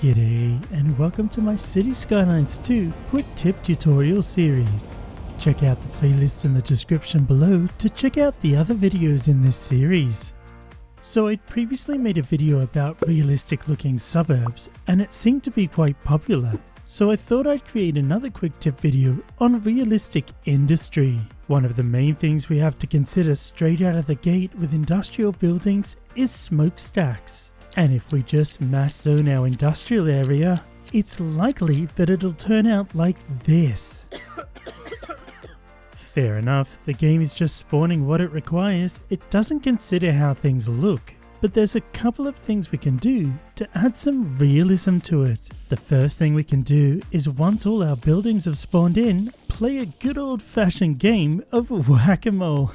G'day and welcome to my Cities Skylines 2 quick tip tutorial series. Check out the playlist in the description below to check out the other videos in this series. So I'd previously made a video about realistic looking suburbs and it seemed to be quite popular. So I thought I'd create another quick tip video on realistic industry. One of the main things we have to consider straight out of the gate with industrial buildings is smokestacks. And if we just mass zone our industrial area, it's likely that it'll turn out like this. Fair enough, the game is just spawning what it requires, it doesn't consider how things look. But there's a couple of things we can do to add some realism to it. The first thing we can do is once all our buildings have spawned in, play a good old-fashioned game of whack-a-mole.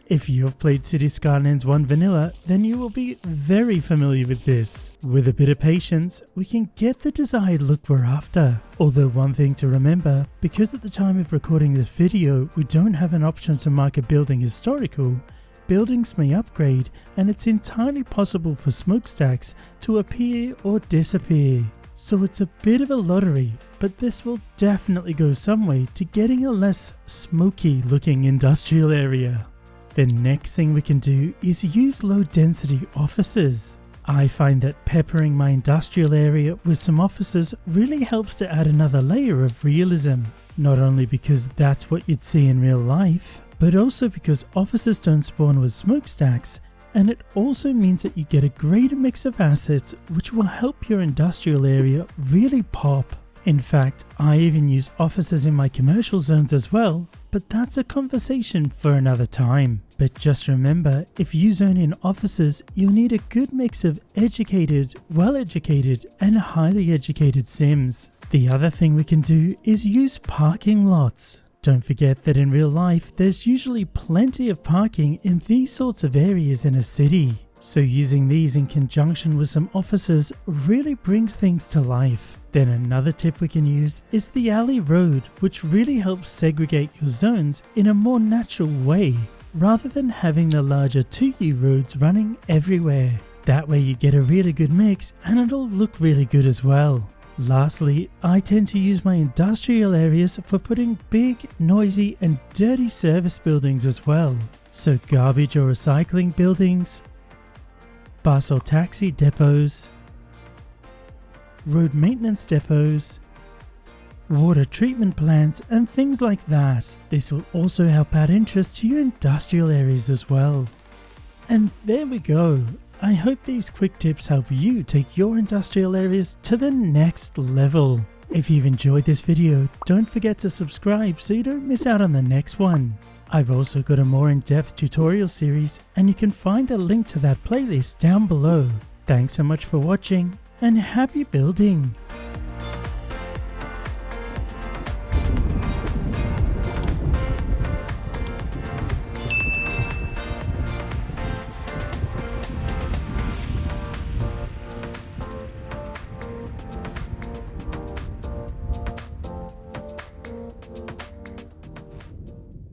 If you have played Cities Skylines 1 Vanilla, then you will be very familiar with this. With a bit of patience, we can get the desired look we're after. Although one thing to remember, because at the time of recording this video we don't have an option to mark a building historical, buildings may upgrade and it's entirely possible for smokestacks to appear or disappear. So it's a bit of a lottery, but this will definitely go some way to getting a less smoky looking industrial area. The next thing we can do is use low density offices. I find that peppering my industrial area with some offices really helps to add another layer of realism. Not only because that's what you'd see in real life, but also because offices don't spawn with smokestacks, and it also means that you get a greater mix of assets which will help your industrial area really pop. In fact, I even use offices in my commercial zones as well, but that's a conversation for another time. But just remember, if you zone in offices, you'll need a good mix of educated, well-educated, and highly educated Sims. The other thing we can do is use parking lots. Don't forget that in real life, there's usually plenty of parking in these sorts of areas in a city. So using these in conjunction with some offices really brings things to life. Then another tip we can use is the alley road, which really helps segregate your zones in a more natural way, rather than having the larger 2U roads running everywhere. That way you get a really good mix and it'll look really good as well. Lastly, I tend to use my industrial areas for putting big, noisy and dirty service buildings as well. So garbage or recycling buildings, bus or taxi depots, road maintenance depots, water treatment plants and things like that. This will also help add interest to your industrial areas as well. And there we go. I hope these quick tips help you take your industrial areas to the next level. If you've enjoyed this video, don't forget to subscribe so you don't miss out on the next one. I've also got a more in-depth tutorial series and you can find a link to that playlist down below. Thanks so much for watching and happy building!